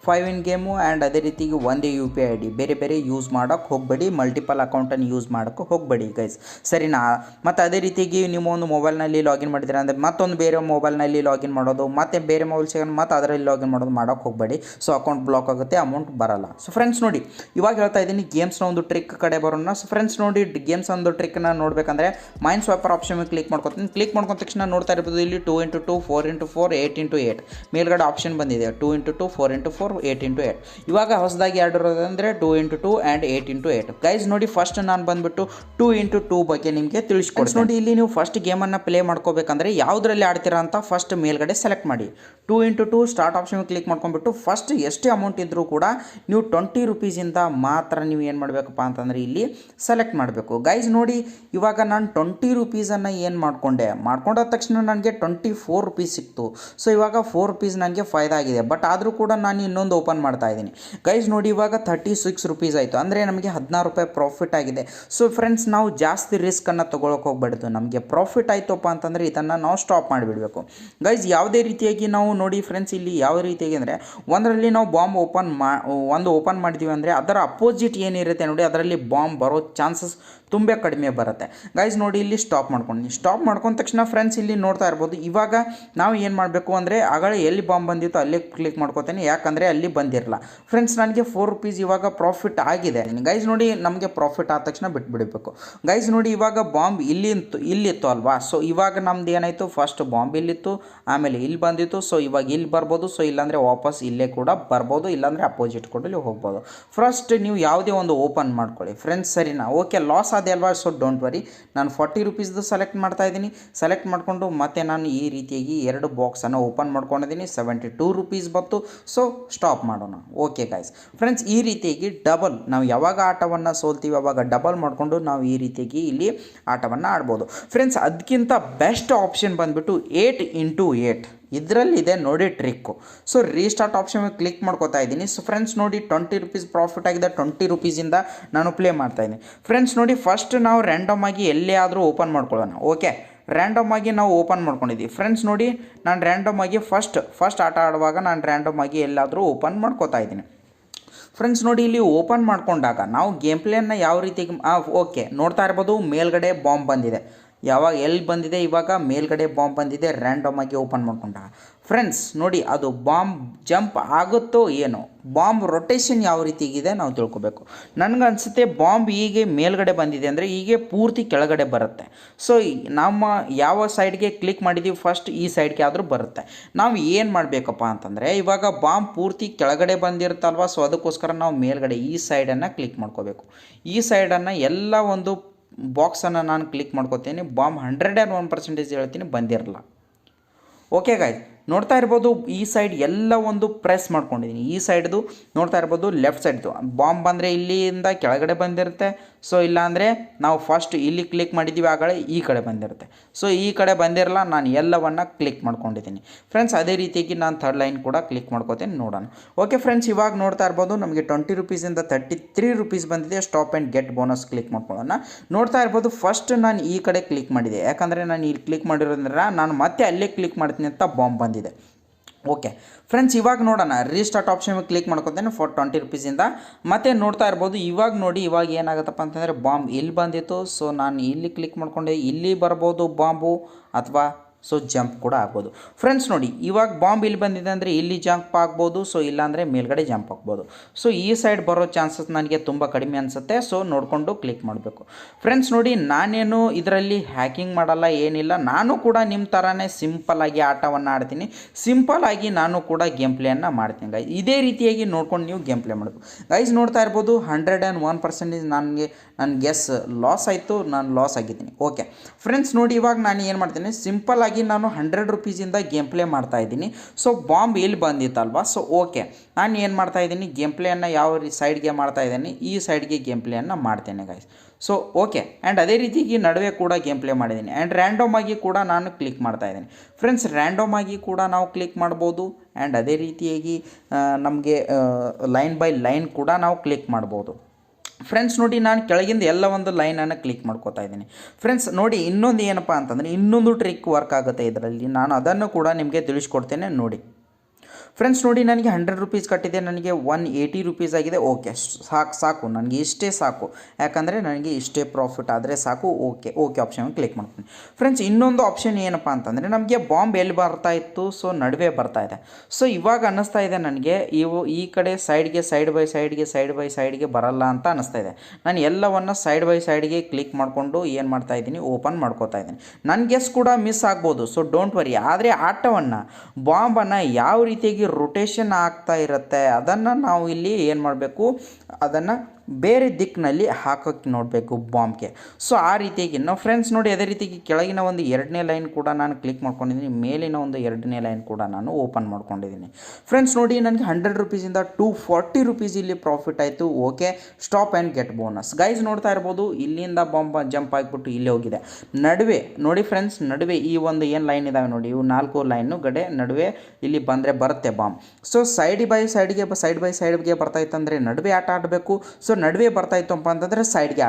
5-in ಗೇಮು ಆ್ಯಂಡ್ ಅದೇ ರೀತಿಗೆ ಒಂದೇ UPI ID, ಬೇರೆ ಬೇರೆ ಯೂಸ್ ಮಾಡೋಕ್ಕೆ ಹೋಗಬೇಡಿ. ಮಲ್ಟಿಪಲ್ ಅಕೌಂಟನ್ನು ಯೂಸ್ ಮಾಡೋಕ್ಕೆ ಹೋಗಬೇಡಿ ಗೈಸ್, ಸರಿನಾ? ಮತ್ತು ಅದೇ ರೀತಿಯಾಗಿ ನೀವು ಒಂದು ಮೊಬೈಲ್ನಲ್ಲಿ ಲಾಗಿನ್ ಮಾಡಿದ್ದೀರಾ ಅಂದರೆ ಮತ್ತೊಂದು ಬೇರೆ ಮೊಬೈಲ್ನಲ್ಲಿ ಲಾಗಿನ್ ಮಾಡೋದು, ಮತ್ತು ಬೇರೆ ಮೊಬೈಲ್ ಸಿಗೋದು ಮತ್ತು ಅದರಲ್ಲಿ ಲಾಗಿನ್ ಮಾಡೋದು ಮಾಡೋಕ್ಕೆ ಹೋಗಬೇಡಿ. ಸೊ ಅಕೌಂಟ್ ಬ್ಲಾಕ್ ಆಗುತ್ತೆ, ಅಮೌಂಟ್ ಬರಲ್ಲ. ಸೊ ಫ್ರೆಂಡ್ಸ್ ನೋಡಿ, ಇವಾಗ ಹೇಳ್ತಾ ಇದ್ದೀನಿ ಗೇಮ್ಸ್ನ ಒಂದು ಟ್ರಿಕ್ ಕಡೆ ಬರೋಣ. ಸೊ ಫ್ರೆಂಡ್ಸ್ ನೋಡಿ, ಗೇಮ್ಸ್ ಒಂದು ಟ್ರಿಕ್ನ ನೋಡಬೇಕಂದ್ರೆ ಮೈಂಡ್ ಸ್ವಾಪರ್ ಆಪ್ಷನ್ ಕ್ಲಿಕ್ ಮಾಡ್ಕೊತೀನಿ. ಕ್ಲಿಕ್ ಮಾಡ್ಕೊಂಡ ತಕ್ಷಣ ನೋಡ್ತಾ ಇರ್ಬೋದು ಇಲ್ಲಿ 2x2 4x4 8x8 ಮೇಲ್ಗಡೆ ಆಪ್ಷನ್ ಬಂದಿದೆ. 2x2 4x4 8x8. ಇವಾಗ ಹೊಸದಾಗಿ ಆ್ಯಡ್ ಇರೋದಂದರೆ 2x2 ಆ್ಯಂಡ್ 8x8. ಗೈಸ್ ನೋಡಿ, ಫಸ್ಟ್ ನಾನು ಬಂದುಬಿಟ್ಟು 2x2 ಬಗ್ಗೆ ನಿಮಗೆ ತಿಳಿಸ್ಕೊಡ್ತೀನಿ. ನೋಡಿ ಇಲ್ಲಿ ನೀವು ಫಸ್ಟ್ ಗೇಮನ್ನು ಪ್ಲೇ ಮಾಡ್ಕೋಬೇಕಂದ್ರೆ ಯಾವುದರಲ್ಲಿ ಆಡ್ತೀರಾ ಅಂತ ಫಸ್ಟ್ ಮೇಲ್ಗಡೆ ಸೆಲೆಕ್ಟ್ ಮಾಡಿ. 2x2 ಸ್ಟಾರ್ಟ್ ಆಪ್ಷನ್ ಕ್ಲಿಕ್ ಮಾಡ್ಕೊಂಡ್ಬಿಟ್ಟು ಫಸ್ಟ್ ಎಷ್ಟೇ ಅಮೌಂಟ್ ಇದ್ದರೂ ಕೂಡ ನೀವು 20 ರುಪೀಸಿಂದ ಮಾತ್ರ ನೀವು ಏನು ಮಾಡಬೇಕಪ್ಪ ಅಂತಂದರೆ ಇಲ್ಲಿ ಸೆಲೆಕ್ಟ್ ಮಾಡಬೇಕು. ಗೈಸ್ ನೋಡಿ, ಇವಾಗ ನಾನು 20 ರುಪೀಸನ್ನು ಏನು ಮಾಡ್ಕೊಂಡಾದ ತಕ್ಷಣ ನನಗೆ 24 ರುಪೀಸ್ ಸಿಕ್ತು. ಸೊ ಇವಾಗ 4 ರುಪೀಸ್ ನನಗೆ ಫಾಯ್ದಾ ಆಗಿದೆ. ಬಟ್ ಆದರೂ ಕೂಡ ನಾನು ಇನ್ನೊಂದು ಓಪನ್ ಮಾಡ್ತಾ ಇದ್ದೀನಿ. ಗೈಸ್ ನೋಡಿ, ಇವಾಗ 36 ರುಪೀಸ್ ಆಯಿತು, ಅಂದರೆ ನಮಗೆ 16 ರೂಪಾಯಿ ಪ್ರಾಫಿಟ್ ಆಗಿದೆ. ಸೊ ಫ್ರೆಂಡ್ಸ್, ನಾವು ಜಾಸ್ತಿ ರಿಸ್ಕನ್ನು ತೊಗೊಳಕ್ಕೆ ಹೋಗ್ಬಾರ್ದು. ನಮಗೆ ಪ್ರಾಫಿಟ್ ಆಯಿತಪ್ಪ ಅಂತಂದರೆ ಇದನ್ನು ನಾವು ಸ್ಟಾಪ್ ಮಾಡಿಬಿಡಬೇಕು. ಗೈಸ್ ಯಾವುದೇ ರೀತಿಯಾಗಿ ನಾವು ನೋಡಿ ಫ್ರೆಂಡ್ಸ್, ಇಲ್ಲಿ ಯಾವ ರೀತಿಯಾಗಿ ಅಂದರೆ ಒಂದರಲ್ಲಿ ನಾವು ಬಾಂಬ್ ಓಪನ್ ಮಾಡಿದ್ದೀವಿ ಅಂದರೆ ಅದರ ಅಪೋಸಿಟ್ ಏನಿರುತ್ತೆ ನೋಡಿ, ಅದರಲ್ಲಿ ಬಾಂಬ್ ಬರೋ ಚಾನ್ಸಸ್ ತುಂಬ ಕಡಿಮೆ ಬರುತ್ತೆ. ಗೈಸ್ ನೋಡಿ, ಇಲ್ಲಿ ಸ್ಟಾಪ್ ಮಾಡ್ಕೊಂಡ ತಕ್ಷಣ ಫ್ರೆಂಡ್ಸ್ ಇಲ್ಲಿ ನೋಡ್ತಾ ಇರ್ಬೋದು. ಇವಾಗ ನಾವು ಏನು ಮಾಡಬೇಕು ಅಂದರೆ ಆಗಲೇ ಎಲ್ಲಿ ಬಾಂಬ್ ಬಂದಿತ್ತು ಅಲ್ಲೇ ಕ್ಲಿಕ್ ಮಾಡ್ಕೋತೀನಿ, ಯಾಕಂದರೆ ಅಲ್ಲಿ ಬಂದಿರಲ್ಲ. ಫ್ರೆಂಡ್ಸ್ ನನಗೆ 4 ರುಪೀಸ್ ಇವಾಗ ಪ್ರಾಫಿಟ್ ಆಗಿದೆ. ಗೈಸ್ ನೋಡಿ, ನಮಗೆ ಪ್ರಾಫಿಟ್ ಆದ ತಕ್ಷಣ ಬಿಟ್ಬಿಡಬೇಕು. ಗೈಸ್ ನೋಡಿ, ಇವಾಗ ಬಾಂಬ್ ಇಲ್ಲಿತ್ತು ಅಲ್ವಾ? ಸೊ ಇವಾಗ ನಮ್ದು ಏನಾಯಿತು, ಫಸ್ಟ್ ಬಾಂಬ್ ಇಲ್ಲಿತ್ತು, ಆಮೇಲೆ ಇಲ್ಲಿ ಬಂದಿತ್ತು. ಸೊ ಇವಾಗ ಇಲ್ಲಿ ಬರ್ಬೋದು. ಸೊ ಇಲ್ಲಾಂದರೆ ವಾಪಸ್ ಇಲ್ಲೇ ಕೂಡ ಬರ್ಬೋದು, ಇಲ್ಲಾಂದರೆ ಅಪೋಸಿಟ್ ಕೊಡಲಿ ಹೋಗ್ಬೋದು. ಫಸ್ಟ್ ನೀವು ಯಾವುದೇ ಒಂದು ಓಪನ್ ಮಾಡ್ಕೊಳ್ಳಿ ಫ್ರೆಂಡ್ಸ್, ಸರಿನಾ? ಓಕೆ, ಲಾಸ್ ಆದ ಅಲ್ವಾ? ಸೊ ಡೋಂಟ್ ವರಿ, ನಾನು 40 ರುಪೀಸ್ದು ಸೆಲೆಕ್ಟ್ ಮಾಡ್ತಾ ಇದ್ದೀನಿ. ಸೆಲೆಕ್ಟ್ ಮಾಡಿಕೊಂಡು ಮತ್ತೆ ನಾನು ಈ ರೀತಿಯಾಗಿ 2 ಬಾಕ್ಸನ್ನು ಓಪನ್ ಮಾಡ್ಕೊಂಡಿದ್ದೀನಿ. 72 ರುಪೀಸ್ ಬಂತು. ಸೊ ಸ್ಟಾಪ್ ಮಾಡೋಣ. ಓಕೆ ಗೈಸ್, ಫ್ರೆಂಡ್ಸ್ ಈ ರೀತಿಯಾಗಿ ಡಬಲ್, ನಾವು ಯಾವಾಗ ಆಟವನ್ನು ಸೋಲ್ತೀವಿ ಅವಾಗ ಡಬಲ್ ಮಾಡಿಕೊಂಡು ನಾವು ಈ ರೀತಿಯಾಗಿ ಇಲ್ಲಿ ಆಟವನ್ನು ಆಡ್ಬೋದು ಫ್ರೆಂಡ್ಸ್. ಅದಕ್ಕಿಂತ ಬೆಸ್ಟ್ ಆಪ್ಷನ್ ಬಂದುಬಿಟ್ಟು 8x8 ಇದರಲ್ಲಿದೆ ನೋಡಿ trick. So restart option click ಮಾಡ್ಕೋತಾ ಇದ್ದೀನಿ. ಸೊ ಫ್ರೆಂಡ್ಸ್ ನೋಡಿ, 20 ರುಪೀಸ್ ಪ್ರಾಫಿಟ್ ಆಗಿದೆ. 20 ರುಪೀಸಿಂದ ನಾನು ಪ್ಲೇ ಮಾಡ್ತಾಯಿದ್ದೀನಿ ಫ್ರೆಂಡ್ಸ್. ನೋಡಿ, ಫಸ್ಟ್ ನಾವು ರ್ಯಾಂಡಮ್ ಆಗಿ ಎಲ್ಲೇ ಆದರೂ ಓಪನ್ ಮಾಡ್ಕೊಳ್ಳೋಣ. ಓಕೆ, ರ್ಯಾಂಡಮ್ ಆಗಿ ನಾವು ಓಪನ್ ಮಾಡ್ಕೊಂಡಿದ್ದೀವಿ ಫ್ರೆಂಡ್ಸ್. ನೋಡಿ, ನಾನು ರ್ಯಾಂಡಮ್ ಆಗಿ ಫಸ್ಟ್ ಆಟ ಆಡುವಾಗ ನಾನು ರ್ಯಾಂಡಮ್ ಆಗಿ ಎಲ್ಲಾದರೂ ಓಪನ್ ಮಾಡ್ಕೋತಾ ಇದ್ದೀನಿ ಫ್ರೆಂಡ್ಸ್. ನೋಡಿ, ಇಲ್ಲಿ ಓಪನ್ ಮಾಡ್ಕೊಂಡಾಗ ನಾವು ಗೇಮ್ ಪ್ಲೇಯನ್ನು ಯಾವ ರೀತಿ ಓಕೆ ನೋಡ್ತಾ ಇರ್ಬೋದು, ಮೇಲ್ಗಡೆ ಬಾಂಬ್ ಬಂದಿದೆ. ಯಾವಾಗ ಎಲ್ಲಿ ಬಂದಿದೆ, ಇವಾಗ ಮೇಲ್ಗಡೆ ಬಾಂಬ್ ಬಂದಿದೆ, ರ್ಯಾಂಡಮ್ ಆಗಿ ಓಪನ್ ಮಾಡ್ಕೊಂಡ. ಫ್ರೆಂಡ್ಸ್ ನೋಡಿ, ಅದು ಬಾಂಬ್ ಜಂಪ್ ಆಗುತ್ತೋ ಏನೋ, ಬಾಂಬ್ ರೊಟೇಷನ್ ಯಾವ ರೀತಿಗಿದೆ ನಾವು ತಿಳ್ಕೊಬೇಕು. ನನಗನ್ಸುತ್ತೆ ಬಾಂಬ್ ಹೀಗೆ ಮೇಲ್ಗಡೆ ಬಂದಿದೆ ಅಂದರೆ ಹೀಗೆ ಪೂರ್ತಿ ಕೆಳಗಡೆ ಬರುತ್ತೆ. ಸೊ ನಮ್ಮ ಯಾವ ಸೈಡ್ಗೆ ಕ್ಲಿಕ್ ಮಾಡಿದ್ದೀವಿ ಫಸ್ಟ್ ಈ ಸೈಡ್ಗೆ ಆದರೂ ಬರುತ್ತೆ. ನಾವು ಏನು ಮಾಡಬೇಕಪ್ಪ ಅಂತಂದರೆ, ಇವಾಗ ಬಾಂಬ್ ಪೂರ್ತಿ ಕೆಳಗಡೆ ಬಂದಿರುತ್ತಲ್ವ, ಸೊ ಅದಕ್ಕೋಸ್ಕರ ನಾವು ಮೇಲ್ಗಡೆ ಈ ಸೈಡನ್ನು ಕ್ಲಿಕ್ ಮಾಡ್ಕೋಬೇಕು. ಈ ಸೈಡನ್ನು ಎಲ್ಲ ಒಂದು ಬಾಕ್ಸನ್ನು ನಾನು ಕ್ಲಿಕ್ ಮಾಡ್ಕೋತೀನಿ. ಬಾಂಬ್ 101% ಹೇಳ್ತೀನಿ ಬಂದಿರಲ್ಲ. ಓಕೆ ಗಾಯ್ಸ್, ನೋಡ್ತಾ ಇರ್ಬೋದು ಈ ಸೈಡ್ ಎಲ್ಲ ಒಂದು ಪ್ರೆಸ್ ಮಾಡ್ಕೊಂಡಿದ್ದೀನಿ. ಈ ಸೈಡ್ದು ನೋಡ್ತಾ ಇರ್ಬೋದು ಲೆಫ್ಟ್ ಸೈಡ್ದು ಬಾಂಬ್ ಬಂದರೆ ಇಲ್ಲಿಂದ ಕೆಳಗಡೆ ಬಂದಿರುತ್ತೆ. ಸೊ ಇಲ್ಲಾಂದರೆ ನಾವು ಫಸ್ಟ್ ಇಲ್ಲಿ ಕ್ಲಿಕ್ ಮಾಡಿದ್ದೀವಿ, ಆಗಲೇ ಈ ಕಡೆ ಬಂದಿರುತ್ತೆ. ಸೊ ಈ ಕಡೆ ಬಂದಿರಲ್ಲ, ನಾನು ಎಲ್ಲವನ್ನು ಕ್ಲಿಕ್ ಮಾಡ್ಕೊಂಡಿದ್ದೀನಿ ಫ್ರೆಂಡ್ಸ್. ಅದೇ ರೀತಿಯಾಗಿ ನಾನು ಥರ್ಡ್ ಲೈನ್ ಕೂಡ ಕ್ಲಿಕ್ ಮಾಡ್ಕೋತೀನಿ, ನೋಡೋಣ. ಓಕೆ ಫ್ರೆಂಡ್ಸ್, ಇವಾಗ ನೋಡ್ತಾ ಇರ್ಬೋದು ನಮಗೆ 20 ರೂಪೀಸಿಂದ 33 ರೂಪೀಸ್ ಬಂದಿದೆ. Stop and get bonus click ಮಾಡ್ಕೊಳ್ಳೋಣ. ನೋಡ್ತಾ ಇರ್ಬೋದು ಫಸ್ಟ್ ನಾನು ಈ ಕಡೆ ಕ್ಲಿಕ್ ಮಾಡಿದೆ, ಯಾಕಂದರೆ ನಾನು ಇಲ್ಲಿ ಕ್ಲಿಕ್ ಮಾಡಿರೋದ್ರಿಂದ ನಾನು ಮತ್ತೆ ಅಲ್ಲೇ ಕ್ಲಿಕ್ ಮಾಡ್ತೀನಿ ಅಂತ ಬಾಂಬ್ ಬಂದಿದೆ. ಓಕೆ ಫ್ರೆಂಡ್ಸ್, ಇವಾಗ ನೋಡೋಣ. ರೀಸ್ಟಾರ್ಟ್ ಆಪ್ಷನ್ ಕ್ಲಿಕ್ ಮಾಡ್ಕೊತೇನೆ ಫಾರ್ 20 ರೂಪೀಸಿಂದ. ಮತ್ತೆ ನೋಡ್ತಾ ಇರ್ಬೋದು ಇವಾಗ ನೋಡಿ, ಇವಾಗ ಏನಾಗುತ್ತಪ್ಪ ಅಂತಂದರೆ ಬಾಂಬ್ ಇಲ್ಲಿ ಬಂದಿತ್ತು. ಸೊ ನಾನು ಇಲ್ಲಿ ಕ್ಲಿಕ್ ಮಾಡ್ಕೊಂಡೆ, ಇಲ್ಲಿ ಬರ್ಬೋದು ಬಾಂಬು, ಅಥವಾ ಸೊ ಜಂಪ್ ಕೂಡ ಆಗ್ಬೋದು. ಫ್ರೆಂಡ್ಸ್ ನೋಡಿ, ಇವಾಗ ಬಾಂಬ್ ಇಲ್ಲಿ ಬಂದಿದೆ ಅಂದರೆ ಇಲ್ಲಿ ಜಂಪ್ ಆಗ್ಬೋದು, ಸೊ ಇಲ್ಲಾಂದರೆ ಮೇಲ್ಗಡೆ ಜಂಪ್ ಆಗ್ಬೋದು. ಸೊ ಈ ಸೈಡ್ ಬರೋ ಚಾನ್ಸಸ್ ನನಗೆ ತುಂಬ ಕಡಿಮೆ ಅನಿಸುತ್ತೆ. ಸೊ ನೋಡಿಕೊಂಡು ಕ್ಲಿಕ್ ಮಾಡಬೇಕು. ಫ್ರೆಂಡ್ಸ್ ನೋಡಿ, ನಾನೇನು ಇದರಲ್ಲಿ ಹ್ಯಾಕಿಂಗ್ ಮಾಡಲ್ಲ, ಏನಿಲ್ಲ. ನಾನು ಕೂಡ ನಿಮ್ಮ ಥರನೇ ಸಿಂಪಲ್ಲಾಗಿ ಆಟವನ್ನು ಆಡ್ತೀನಿ. ಸಿಂಪಲ್ಲಾಗಿ ನಾನು ಕೂಡ ಗೇಮ್ ಪ್ಲೇಯನ್ನು ಮಾಡ್ತೀನಿ ಗೈಸ್. ಇದೇ ರೀತಿಯಾಗಿ ನೋಡ್ಕೊಂಡು ನೀವು ಗೇಮ್ ಪ್ಲೇ ಮಾಡಬೇಕು ಗೈಸ್. ನೋಡ್ತಾ ಇರ್ಬೋದು 101% ನನಗೆ ನನ್ನ ಗೆಸ್ ಲಾಸ್ ಆಯಿತು, ನಾನು ಲಾಸ್ ಆಗಿದ್ದೀನಿ. ಓಕೆ ಫ್ರೆಂಡ್ಸ್ ನೋಡಿ, ಇವಾಗ ನಾನು ಏನು ಮಾಡ್ತೀನಿ, ಸಿಂಪಲ್ಲಾಗಿ ನಾನು 100 ರೂಪೀಸಿಂದ ಗೇಮ್ ಪ್ಲೇ ಮಾಡ್ತಾ ಇದ್ದೀನಿ. ಸೊ ಬಾಂಬ್ ಇಲ್ಲಿ ಬಂದಿತ್ತಲ್ವಾ, ಸೊ ಓಕೆ ನಾನು ಏನು ಮಾಡ್ತಾ ಇದ್ದೀನಿ, ಗೇಮ್ ಪ್ಲೇಯನ್ನು ಯಾವ ಸೈಡ್ಗೆ ಮಾಡ್ತಾ ಇದ್ದೀನಿ, ಈ ಸೈಡ್ಗೆ ಗೇಮ್ ಪ್ಲೇಯನ್ನು ಮಾಡ್ತೇನೆ ಗೈಸ್. ಸೊ ಓಕೆ, ಆ್ಯಂಡ್ ಅದೇ ರೀತಿಗೆ ನಡುವೆ ಕೂಡ ಗೇಮ್ ಪ್ಲೇ ಮಾಡಿದ್ದೀನಿ. ಆ್ಯಂಡ್ ರ್ಯಾಂಡಮ್ ಆಗಿ ಕೂಡ ನಾನು ಕ್ಲಿಕ್ ಮಾಡ್ತಾ ಇದ್ದೀನಿ ಫ್ರೆಂಡ್ಸ್. ರ್ಯಾಂಡಮ್ ಆಗಿ ಕೂಡ ನಾವು ಕ್ಲಿಕ್ ಮಾಡ್ಬೋದು. ಆ್ಯಂಡ್ ಅದೇ ರೀತಿಯಾಗಿ ನಮಗೆ ಲೈನ್ ಬೈ ಲೈನ್ ಕೂಡ ನಾವು ಕ್ಲಿಕ್ ಮಾಡ್ಬೋದು. ಫ್ರೆಂಡ್ಸ್ ನೋಡಿ, ನಾನು ಕೆಳಗಿಂದ ಎಲ್ಲ ಒಂದು ಲೈನನ್ನು ಕ್ಲಿಕ್ ಮಾಡ್ಕೋತಾ ಇದ್ದೀನಿ ಫ್ರೆಂಡ್ಸ್. ನೋಡಿ, ಇನ್ನೊಂದು ಏನಪ್ಪ ಅಂತಂದರೆ ಇನ್ನೊಂದು ಟ್ರಿಕ್ ವರ್ಕ್ ಆಗುತ್ತೆ ಇದರಲ್ಲಿ, ನಾನು ಅದನ್ನು ಕೂಡ ನಿಮಗೆ ತಿಳಿಸ್ಕೊಡ್ತೇನೆ ನೋಡಿ. ಫ್ರೆಂಡ್ಸ್ ನೋಡಿ, ನನಗೆ 100 ರೂಪೀಸ್ ಕಟ್ಟಿದೆ, ನನಗೆ 180 ರೂಪೀಸ್ ಆಗಿದೆ. ಓಕೆ ಸಾಕು, ನನಗೆ ಇಷ್ಟೇ ಸಾಕು, ಯಾಕಂದರೆ ನನಗೆ ಇಷ್ಟೇ ಪ್ರಾಫಿಟ್ ಆದರೆ ಸಾಕು. ಓಕೆ ಆಪ್ಷನ್ ಕ್ಲಿಕ್ ಮಾಡ್ತೀನಿ ಫ್ರೆಂಡ್ಸ್. ಇನ್ನೊಂದು ಆಪ್ಷನ್ ಏನಪ್ಪ ಅಂತಂದರೆ, ನಮಗೆ ಬಾಂಬ್ ಎಲ್ಲಿ ಬರ್ತಾ ಇತ್ತು, ಸೊ ನಡುವೆ ಬರ್ತಾ ಇದೆ. ಸೊ ಇವಾಗ ಅನ್ನಿಸ್ತಾ ಇದೆ ನನಗೆ ಈ ಕಡೆ ಸೈಡ್ಗೆ ಸೈಡ್ ಬೈ ಸೈಡ್ಗೆ ಬರಲ್ಲ ಅಂತ ಅನ್ನಿಸ್ತಾ ಇದೆ. ನಾನು ಎಲ್ಲವನ್ನು ಸೈಡ್ ಬೈ ಸೈಡ್ಗೆ ಕ್ಲಿಕ್ ಮಾಡಿಕೊಂಡು ಏನು ಮಾಡ್ತಾ ಇದ್ದೀನಿ, ಓಪನ್ ಮಾಡ್ಕೋತಾ ಇದ್ದೀನಿ. ನನ್ನ ಗೆಸ್ ಕೂಡ ಮಿಸ್ ಆಗ್ಬೋದು, ಸೊ ಡೋಂಟ್ ವರಿ. ಆದರೆ ಆಟವನ್ನು ಬಾಂಬನ್ನು ಯಾವ ರೀತಿಯಾಗಿ ರೊಟೇಷನ್ ಆಗ್ತಾ ಇರುತ್ತೆ ಅದನ್ನು ನಾವು ಇಲ್ಲಿ ಏನು ಮಾಡಬೇಕು, ಅದನ್ನು ಬೇರೆ ದಿಕ್ಕಿನಲ್ಲಿ ಹಾಕೋಕ್ಕೆ ನೋಡಬೇಕು ಬಾಂಬ್ಗೆ. ಸೊ ಆ ರೀತಿಯಾಗಿ ನಾವು ಫ್ರೆಂಡ್ಸ್ ನೋಡಿ, ಅದೇ ರೀತಿಯಾಗಿ ಕೆಳಗಿನ ಒಂದು 2ನೇ ಲೈನ್ ಕೂಡ ನಾನು ಕ್ಲಿಕ್ ಮಾಡ್ಕೊಂಡಿದ್ದೀನಿ, ಮೇಲಿನ ಒಂದು 2ನೇ ಲೈನ್ ಕೂಡ ನಾನು ಓಪನ್ ಮಾಡ್ಕೊಂಡಿದ್ದೀನಿ ಫ್ರೆಂಡ್ಸ್. ನೋಡಿ, ನನಗೆ 100 ರೂಪೀಸಿಂದ 240 ರೂಪೀಸ್ ಇಲ್ಲಿ ಪ್ರಾಫಿಟ್ ಆಯಿತು. Okay, stop and get bonus guys. ನೋಡ್ತಾ ಇರ್ಬೋದು ಇಲ್ಲಿಂದ ಬಾಂಬ್ ಜಂಪ್ ಆಗಿಬಿಟ್ಟು ಇಲ್ಲಿ ಹೋಗಿದೆ. ನಡುವೆ ನೋಡಿ ಫ್ರೆಂಡ್ಸ್, ನಡುವೆ ಈ ಒಂದು ಏನು ಲೈನ್ ಇದ್ದಾವೆ ನೋಡಿ, ಇವು 4 ಲೈನು ಗಡೆ ನಡುವೆ ಇಲ್ಲಿ ಬಂದರೆ ಬರುತ್ತೆ ಬಾಂಬ್. ಸೊ ಸೈಡ್ ಬೈ ಸೈಡ್ಗೆ ಬರ್ತಾಯಿತ್ತು ಅಂದರೆ ನಡುವೆ ಆಟ ಆಡಬೇಕು. ಸೊ ನಡುವೆ ಬರ್ತಾಯಿತ್ತಪ್ಪ ಅಂತಂದರೆ ಸೈಡ್ಗೆ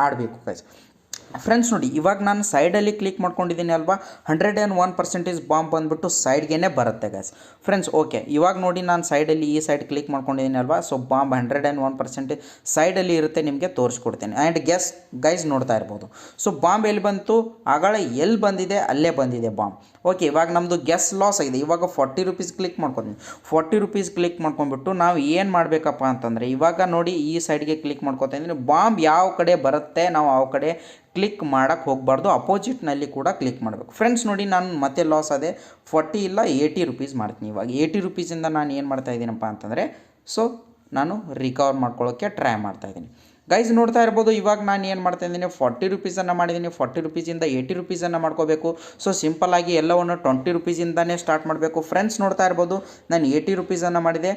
ಆಡಬೇಕು ಗೈಸ್. ಫ್ರೆಂಡ್ಸ್ ನೋಡಿ, ಇವಾಗ ನಾನು ಸೈಡಲ್ಲಿ ಕ್ಲಿಕ್ ಮಾಡ್ಕೊಂಡಿದ್ದೀನಿ ಅಲ್ವಾ, 101% ಬಾಂಬ್ ಬಂದುಬಿಟ್ಟು ಸೈಡ್ಗೆ ಬರುತ್ತೆ ಗೈಸ್ ಫ್ರೆಂಡ್ಸ್. ಓಕೆ, ಇವಾಗ ನೋಡಿ ನಾನು ಸೈಡಲ್ಲಿ ಈ ಸೈಡ್ ಕ್ಲಿಕ್ ಮಾಡ್ಕೊಂಡಿದ್ದೀನಿ ಅಲ್ವಾ, ಸೊ ಬಾಂಬ್ 101% ಸೈಡಲ್ಲಿ ಇರುತ್ತೆ, ನಿಮಗೆ ತೋರಿಸ್ಕೊಡ್ತೀನಿ. ಆ್ಯಂಡ್ ಗೆಸ್ ಗೈಸ್, ನೋಡ್ತಾ ಇರ್ಬೋದು. ಸೊ ಬಾಂಬ್ ಎಲ್ಲಿ ಬಂತು, ಆಗಳ ಎಲ್ಲಿ ಬಂದಿದೆ ಅಲ್ಲೇ ಬಂದಿದೆ ಬಾಂಬ್. ಓಕೆ, ಇವಾಗ ನಮ್ಮದು ಗೆಸ್ ಲಾಸ್ ಆಗಿದೆ. ಇವಾಗ 40 ರೂಪೀಸ್ ಕ್ಲಿಕ್ ಮಾಡ್ಕೊತೀನಿ. 40 ರೂಪೀಸ್ ಕ್ಲಿಕ್ ಮಾಡ್ಕೊಂಡ್ಬಿಟ್ಟು ನಾವು ಏನು ಮಾಡಬೇಕಪ್ಪ ಅಂತಂದರೆ, ಇವಾಗ ನೋಡಿ ಈ ಸೈಡ್ಗೆ ಕ್ಲಿಕ್ ಮಾಡ್ಕೊತಾ ಇದ್ದೀನಿ. ಬಾಂಬ್ ಯಾವ ಕಡೆ ಬರುತ್ತೆ ನಾವು ಆ ಕಡೆ ಕ್ಲಿಕ್ ಮಾಡೋಕ್ಕೆ ಹೋಗಬಾರ್ದು, ಅಪೋಸಿಟ್ನಲ್ಲಿ ಕೂಡ ಕ್ಲಿಕ್ ಮಾಡಬೇಕು ಫ್ರೆಂಡ್ಸ್. ನೋಡಿ, ನಾನು ಮತ್ತೆ ಲಾಸ್ ಆದೆ, 40 ಇಲ್ಲ 80 ರೂಪೀಸ್ ಮಾಡ್ತೀನಿ. ಇವಾಗ 80 ರೂಪೀಸಿಂದ ನಾನು ಏನು ಮಾಡ್ತಾ ಇದ್ದೀನಪ್ಪ ಅಂತಂದರೆ, ಸೊ ನಾನು ರಿಕವರ್ ಮಾಡ್ಕೊಳ್ಳೋಕ್ಕೆ ಟ್ರೈ ಮಾಡ್ತಾಯಿದ್ದೀನಿ ಗೈಸ್. ನೋಡ್ತಾ ಇರ್ಬೋದು ಇವಾಗ ನಾನು ಏನು ಮಾಡ್ತಾ ಇದ್ದೀನಿ, 40 ರೂಪೀಸನ್ನು ಮಾಡಿದ್ದೀನಿ. 40 ರೂಪೀಸಿಂದ 80 ರೂಪೀಸನ್ನು ಮಾಡ್ಕೋಬೇಕು. ಸೊ ಸಿಂಪಲ್ಲಾಗಿ ಎಲ್ಲವನ್ನು 20 ರೂಪೀಸಿಂದನೇ ಸ್ಟಾರ್ಟ್ ಮಾಡಬೇಕು ಫ್ರೆಂಡ್ಸ್. ನೋಡ್ತಾ ಇರ್ಬೋದು ನಾನು 80 ರೂಪೀಸನ್ನು ಮಾಡಿದೆ,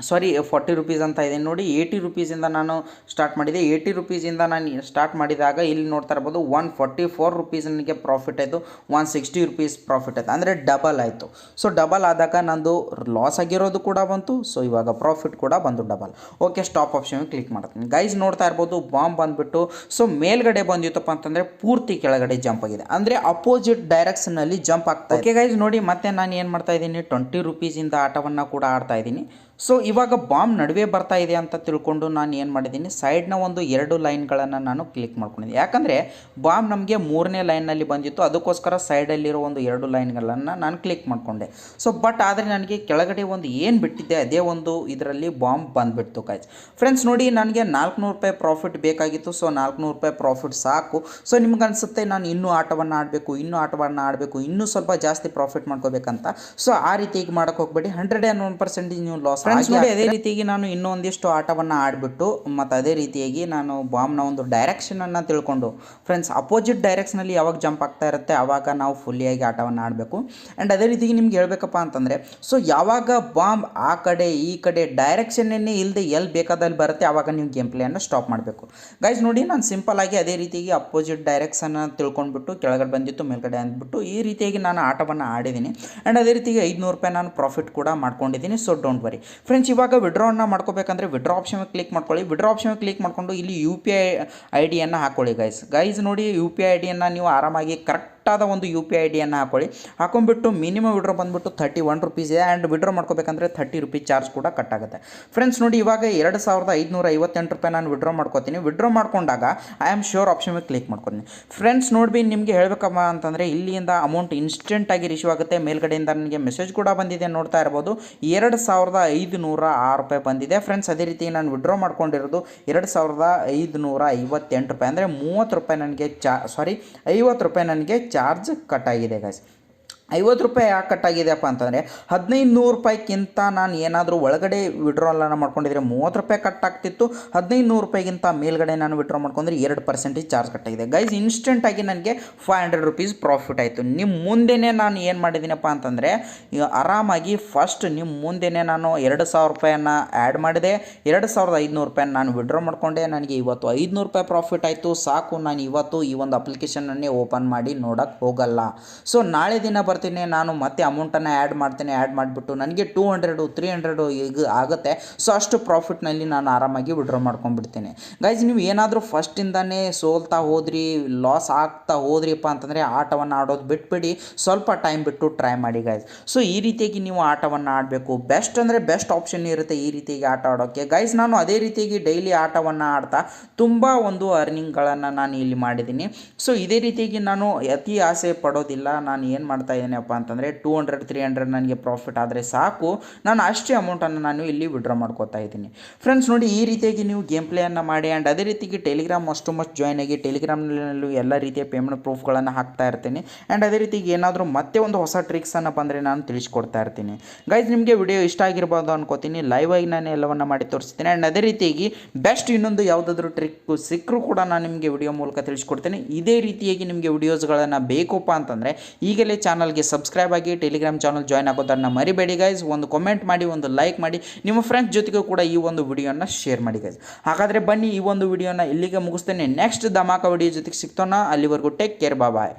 40 ರೂಪೀಸ್ ಅಂತ ಇದೆ ನೋಡಿ. 80 ರೂಪೀಸಿಂದ ನಾನು ಸ್ಟಾರ್ಟ್ ಮಾಡಿದೆ. 80 ರೂಪೀಸಿಂದ ನಾನು ಸ್ಟಾರ್ಟ್ ಮಾಡಿದಾಗ ಇಲ್ಲಿ ನೋಡ್ತಾ ಇರ್ಬೋದು 144 ರೂಪೀಸ್ ನನಗೆ ಪ್ರಾಫಿಟ್ ಆಯಿತು, 160 ರೂಪೀಸ್ ಪ್ರಾಫಿಟ್ ಆಯಿತು, ಅಂದರೆ ಡಬಲ್ ಆಯಿತು. ಸೊ ಡಬಲ್ ಆದಾಗ ನಂದು ಲಾಸ್ ಆಗಿರೋದು ಕೂಡ ಬಂತು, ಸೊ ಇವಾಗ ಪ್ರಾಫಿಟ್ ಕೂಡ ಬಂದು double. Okay, stop option click ಮಾಡ್ತೀನಿ ಗೈಸ್. ನೋಡ್ತಾ ಇರ್ಬೋದು ಬಾಂಬ್ ಬಂದುಬಿಟ್ಟು ಸೊ ಮೇಲ್ಗಡೆ ಬಂದಿತ್ತಪ್ಪ ಅಂತಂದರೆ ಪೂರ್ತಿ ಕೆಳಗಡೆ ಜಂಪ್ ಆಗಿದೆ, ಅಂದರೆ ಅಪೋಸಿಟ್ ಡೈರೆಕ್ಷನ್ನಲ್ಲಿ ಜಂಪ್ ಆಗ್ತಾ ಇದೆ. ಓಕೆ ಗೈಸ್ ನೋಡಿ, ಮತ್ತೆ ನಾನು ಏನು ಮಾಡ್ತಾ ಇದ್ದೀನಿ, 20 ರೂಪೀಸಿಂದ ಆಟವನ್ನು ಕೂಡ ಆಡ್ತಾ ಇದ್ದೀನಿ. ಸೊ ಇವಾಗ ಬಾಂಬ್ ನಡುವೆ ಬರ್ತಾ ಇದೆ ಅಂತ ತಿಳ್ಕೊಂಡು ನಾನು ಏನು ಮಾಡಿದ್ದೀನಿ, ಸೈಡ್ನ ಒಂದು 2 ಲೈನ್ಗಳನ್ನು ನಾನು ಕ್ಲಿಕ್ ಮಾಡ್ಕೊಂಡಿದ್ದೀನಿ. ಯಾಕಂದರೆ ಬಾಂಬ್ ನಮಗೆ 3ನೇ ಲೈನಲ್ಲಿ ಬಂದಿತ್ತು, ಅದಕ್ಕೋಸ್ಕರ ಸೈಡಲ್ಲಿರೋ ಒಂದು 2 ಲೈನ್ಗಳನ್ನು ನಾನು ಕ್ಲಿಕ್ ಮಾಡಿಕೊಂಡೆ. ಸೊ ಬಟ್ ಆದರೆ ನನಗೆ ಕೆಳಗಡೆ ಒಂದು ಏನು ಬಿಟ್ಟಿದ್ದೆ ಅದೇ ಒಂದು ಇದರಲ್ಲಿ ಬಾಂಬ್ ಬಂದುಬಿಡ್ತು ಗೈಸ್. ಫ್ರೆಂಡ್ಸ್ ನೋಡಿ, ನನಗೆ 400 ರೂಪಾಯಿ ಪ್ರಾಫಿಟ್ ಬೇಕಾಗಿತ್ತು. ಸೊ 400 ರೂಪಾಯಿ ಪ್ರಾಫಿಟ್ ಸಾಕು. ಸೊ ನಿಮ್ಗೆ ಅನಿಸುತ್ತೆ ನಾನು ಇನ್ನೂ ಆಟವನ್ನು ಆಡಬೇಕು, ಇನ್ನೂ ಸ್ವಲ್ಪ ಜಾಸ್ತಿ ಪ್ರಾಫಿಟ್ ಮಾಡ್ಕೋಬೇಕಂತ. ಸೊ ಆ ರೀತಿಯಾಗಿ ಮಾಡೋಕ್ಕೆ ಹೋಗಬೇಡಿ. 101% ನೀವು ಲಾಸ್. ಫ್ರೆಂಡ್ಸ್ ನೋಡಿ, ಅದೇ ರೀತಿಯಾಗಿ ನಾನು ಇನ್ನೊಂದಿಷ್ಟು ಆಟವನ್ನು ಆಡಿಬಿಟ್ಟು ಮತ್ತು ಅದೇ ರೀತಿಯಾಗಿ ನಾನು ಬಾಂಬ್ನ ಒಂದು ಡೈರೆಕ್ಷನನ್ನು ತಿಳ್ಕೊಂಡು, ಫ್ರೆಂಡ್ಸ್ ಅಪೋಸಿಟ್ ಡೈರೆಕ್ಷನಲ್ಲಿ ಯಾವಾಗ ಜಂಪ್ ಆಗ್ತಾ ಇರುತ್ತೆ ಆವಾಗ ನಾವು ಫುಲ್ಲಿಯಾಗಿ ಆಟವನ್ನು ಆಡಬೇಕು. ಆ್ಯಂಡ್ ಅದೇ ರೀತಿಯಾಗಿ ನಿಮ್ಗೆ ಹೇಳಬೇಕಪ್ಪ ಅಂತಂದರೆ, ಸೊ ಯಾವಾಗ ಬಾಂಬ್ ಆ ಕಡೆ ಈ ಕಡೆ ಡೈರೆಕ್ಷನ್ನೇ ಇಲ್ಲದೆ ಎಲ್ಲಿ ಬೇಕಾದಲ್ಲಿ ಬರುತ್ತೆ ಆವಾಗ ನೀವು ಗೇಮ್ ಪ್ಲೇಯನ್ನು ಸ್ಟಾಪ್ ಮಾಡಬೇಕು. ಗೈಸ್ ನೋಡಿ, ನಾನು ಸಿಂಪಲ್ ಆಗಿ ಅದೇ ರೀತಿಯಾಗಿ ಅಪೋಸಿಟ್ ಡೈರೆಕ್ಷನ್ ತಿಳ್ಕೊಂಡ್ಬಿಟ್ಟು ಕೆಳಗಡೆ ಬಂದಿತ್ತು ಮೇಲ್ಗಡೆ ಅಂದ್ಬಿಟ್ಟು ಈ ರೀತಿಯಾಗಿ ನಾನು ಆಟವನ್ನು ಆಡಿದ್ದೀನಿ. ಆ್ಯಂಡ್ ಅದೇ ರೀತಿಯಾಗಿ 500 ರೂಪಾಯಿ ನಾನು ಪ್ರಾಫಿಟ್ ಕೂಡ ಮಾಡ್ಕೊಂಡಿದ್ದೀನಿ. So don't worry friends. ಇವಾಗ ವಿಡ್ರಾವನ್ನು ಮಾಡ್ಕೋಬೇಕಂದ್ರೆ ವಿಡ್ರಾ ಆಪ್ಷನ್ ಕ್ಲಿಕ್ ಮಾಡ್ಕೊಳ್ಳಿ. ವಿಡ್ರಾ ಆಪ್ಷನ್ ಕ್ಲಿಕ್ ಮಾಡಿಕೊಂಡು ಇಲ್ಲಿ UPI ID ಯನ್ನು ಹಾಕೊಳ್ಳಿ ಗೈಸ್ ನೋಡಿ, UPI ID ಯನ್ನು ನೀವು ಆರಾಮಾಗಿ ಕರೆಕ್ಟಾದ ಒಂದು UPI ID ಯನ್ನು ಹಾಕೊಂಡ್ಬಿಟ್ಟು ಮಿನಿಮಮ್ ವಿಡ್ರಾ ಬಂದುಬಿಟ್ಟು 31 ರೂಪೀಸ್ ಇದೆ. ಆ್ಯಂಡ್ ವಿಡ್ರಾ ಮಾಡ್ಕೋಬೇಕಂದ್ರೆ 30 ರೂಪೀಸ್ ಚಾರ್ಜ್ ಕೂಡ ಕಟ್ ಆಗುತ್ತೆ. ಫ್ರೆಂಡ್ಸ್ ನೋಡಿ, ಇವಾಗ 2558 ರೂಪಾಯಿ ನಾನು ವಿಡ್ರಾ ಮಾಡ್ಕೋತೀನಿ. ವಿಡ್ರಾ ಮಾಡ್ಕೊಂಡಾಗ I am sure option click ಮಾಡ್ಕೊತೀನಿ. ಫ್ರೆಂಡ್ಸ್ ನೋಡಿ, ನಿಮಗೆ ಹೇಳಬೇಕಮ್ಮ ಅಂತಂದರೆ ಇಲ್ಲಿಂದ ಅಮೌಂಟ್ ಇನ್ಸ್ಟೆಂಟಾಗಿ ರಿಸೀವ್ ಆಗುತ್ತೆ. ಮೇಲ್ಗಡೆಯಿಂದ ನನಗೆ ಮೆಸೇಜ್ ಕೂಡ ಬಂದಿದೆ, ನೋಡ್ತಾ ಇರ್ಬೋದು. 2506 ರೂಪಾಯಿ ಬಂದಿದೆ ಫ್ರೆಂಡ್ಸ್. ಅದೇ ರೀತಿ ನಾನು ವಿಡ್ರಾ ಮಾಡ್ಕೊಂಡಿರೋದು 2558 ರೂಪಾಯಿ, ಅಂದರೆ 30 ರೂಪಾಯಿ ನನಗೆ 50 ರೂಪಾಯಿ ನನಗೆ ಚಾರ್ಜ್ ಕಟ್ ಆಗಿದೆ ಗೈಸ್. 50 ರೂಪಾಯಿ ಯಾಕೆ ಕಟ್ಟಾಗಿದೆಯಪ್ಪ ಅಂತಂದರೆ 1500 ರೂಪಾಯಿಗಿಂತ ನಾನು ಏನಾದರೂ ಒಳಗಡೆ ವಿಡ್ರಾಲನ್ನು ಮಾಡ್ಕೊಂಡಿದ್ರೆ 30 ರೂಪಾಯಿ ಕಟ್ಟಾಗ್ತಿತ್ತು. 1500 ರೂಪಾಯಿಗಿಂತ ಮೇಲ್ಗಡೆ ನಾನು ವಿಡ್ರಾ ಮಾಡ್ಕೊಂಡ್ರೆ 2% ಚಾರ್ಜ್ ಕಟ್ಟಾಗಿದೆ ಗೈಸ್. ಇನ್ಸ್ಟೆಂಟಾಗಿ ನನಗೆ 500 ರೂಪೀಸ್ ಪ್ರಾಫಿಟ್ ಆಯಿತು. ನಿಮ್ಮ ಮುಂದೆನೇ ನಾನು ಏನು ಮಾಡಿದ್ದೀನಪ್ಪ ಅಂತಂದರೆ ಆರಾಮಾಗಿ ಫಸ್ಟ್ ನಿಮ್ಮ ಮುಂದೆನೇ ನಾನು 2000 ರೂಪಾಯನ್ನು ಆ್ಯಡ್ ಮಾಡಿದೆ. 2500 ರೂಪಾಯಿನ ನಾನು ವಿಡ್ರಾ ಮಾಡ್ಕೊಂಡೆ. ನನಗೆ ಇವತ್ತು 500 ರೂಪಾಯಿ ಪ್ರಾಫಿಟ್ ಆಯಿತು. ಸಾಕು, ನಾನು ಇವತ್ತು ಈ ಒಂದು ಅಪ್ಲಿಕೇಶನನ್ನೇ ಓಪನ್ ಮಾಡಿ ನೋಡೋಕ್ಕೆ ಹೋಗಲ್ಲ. ಸೊ ನಾಳೆ ದಿನ ಬರ್ತೀನಿ, ನಾನು ಮತ್ತೆ ಅಮೌಂಟನ್ನು ಆ್ಯಡ್ ಮಾಡಿಬಿಟ್ಟು ನನಗೆ 200 300 ಈಗ ಆಗುತ್ತೆ. ಸೊ ಅಷ್ಟು ಪ್ರಾಫಿಟ್ನಲ್ಲಿ ನಾನು ಆರಾಮಾಗಿ ವಿಡ್ರಾ ಮಾಡ್ಕೊಂಡ್ಬಿಡ್ತೀನಿ ಗೈಸ್. ನೀವು ಏನಾದರೂ ಫಸ್ಟಿಂದನೇ ಸೋಲ್ತಾ ಹೋದ್ರಿ, ಲಾಸ್ ಆಗ್ತಾ ಹೋದ್ರಿಪ್ಪ ಅಂತಂದರೆ ಆಟವನ್ನು ಆಡೋದು ಬಿಟ್ಬಿಡಿ, ಸ್ವಲ್ಪ ಟೈಮ್ ಬಿಟ್ಟು ಟ್ರೈ ಮಾಡಿ ಗೈಸ್. ಸೊ ಈ ರೀತಿಯಾಗಿ ನೀವು ಆಟವನ್ನು ಆಡಬೇಕು. ಬೆಸ್ಟ್ ಅಂದರೆ ಬೆಸ್ಟ್ ಆಪ್ಷನ್ ಇರುತ್ತೆ ಈ ರೀತಿಯಾಗಿ ಆಟ ಆಡೋಕ್ಕೆ ಗೈಸ್. ನಾನು ಅದೇ ರೀತಿಯಾಗಿ ಡೈಲಿ ಆಟವನ್ನು ಆಡ್ತಾ ತುಂಬ ಒಂದು ಅರ್ನಿಂಗ್ಗಳನ್ನು ನಾನು ಇಲ್ಲಿ ಮಾಡಿದ್ದೀನಿ. ಸೊ ಇದೇ ರೀತಿಯಾಗಿ ನಾನು ಅತಿ ಆಸೆ ಪಡೋದಿಲ್ಲ. ನಾನು ಏನು ಮಾಡ್ತಾ ಇದ್ದೀನಪ್ಪ ಅಂತಂದರೆ 200 300 ನನಗೆ ಪ್ರಾಫಿಟ್ ಆದರೆ ಸಾಕು, ನಾನು ಅಷ್ಟೇ ಅಮೌಂಟನ್ನು ನಾನು ಇಲ್ಲಿ ವಿಡ್ರಾ ಮಾಡ್ಕೋತಾ ಇದ್ದೀನಿ ಫ್ರೆಂಡ್ಸ್. ನೋಡಿ, ಈ ರೀತಿಯಾಗಿ ನೀವು ಗೇಮ್ ಪ್ಲೇಯನ್ನು ಮಾಡಿ. ಆ್ಯಂಡ್ ಅದೇ ರೀತಿಯಾಗಿ ಟೆಲಿಗ್ರಾಮ್ ಮಸ್ಟ್ ಜಾಯ್ನ್ ಆಗಿ. ಟೆಲಿಗ್ರಾಮ್ನಲ್ಲೂ ಎಲ್ಲ ರೀತಿಯ ಪೇಮೆಂಟ್ ಪ್ರೂಫ್ಗಳನ್ನು ಹಾಕ್ತಾ ಇರ್ತೀನಿ. ಆ್ಯಂಡ್ ಅದೇ ರೀತಿಯಾಗಿ ಏನಾದರೂ ಮತ್ತೆ ಒಂದು ಹೊಸ ಟ್ರಿಕ್ಸನ್ನು ಬಂದರೆ ನಾನು ತಿಳಿಸ್ಕೊಡ್ತಾ ಇರ್ತೀನಿ ಗೈಸ್. ನಿಮಗೆ ವಿಡಿಯೋ ಇಷ್ಟ ಆಗಿರ್ಬೋದು ಅನ್ಕೋತೀನಿ. ಲೈವ್ ಆಗಿ ನಾನು ಎಲ್ಲವನ್ನು ಮಾಡಿ ತೋರಿಸ್ತೀನಿ. ಆ್ಯಂಡ್ ಅದೇ ರೀತಿಯಾಗಿ ಬೆಸ್ಟ್ ಇನ್ನೊಂದು ಯಾವುದಾದ್ರೂ ಟ್ರಿಕ್ ಸಿಕ್ಕರೂ ಕೂಡ ನಾನು ನಿಮಗೆ ವಿಡಿಯೋ ಮೂಲಕ ತಿಳಿಸ್ಕೊಡ್ತೀನಿ. ಇದೇ ರೀತಿಯಾಗಿ ನಿಮಗೆ ವಿಡಿಯೋಸ್ಗಳನ್ನು ಬೇಕಪ್ಪ ಅಂತಂದರೆ ಈಗಲೇ ಚಾನಲ್ಗೆ ಸಬ್ಸ್ಕ್ರೈಬ್ ಆಗಿ ಟೆಲಿಗ್ರಾಮ್ ಚಾನಲ್ ಜಾಯ್ನ್ ಆಗೋದನ್ನು ಮರಿಬೇಡಿ ಗೈಸ್. ಒಂದು ಕಾಮೆಂಟ್ ಮಾಡಿ, ಒಂದು ಲೈಕ್ ಮಾಡಿ, ನಿಮ್ಮ ಫ್ರೆಂಡ್ಸ್ ಜೊತೆಗೂ ಕೂಡ ಈ ಒಂದು ವಿಡಿಯೋನ ಶೇರ್ ಮಾಡಿ ಗೈಸ್. ಹಾಗಾದರೆ ಬನ್ನಿ, ಈ ಒಂದು ವಿಡಿಯೋನ ಇಲ್ಲಿಗೆ ಮುಗಿಸ್ತೇನೆ. ನೆಕ್ಸ್ಟ್ ಧಮಾಕ ವಿಡಿಯೋ ಜೊತೆಗೆ ಸಿಗ್ತೋಣ. ಅಲ್ಲಿವರೆಗೂ ಟೇಕ್ ಕೇರ್, ಬಾಯ್.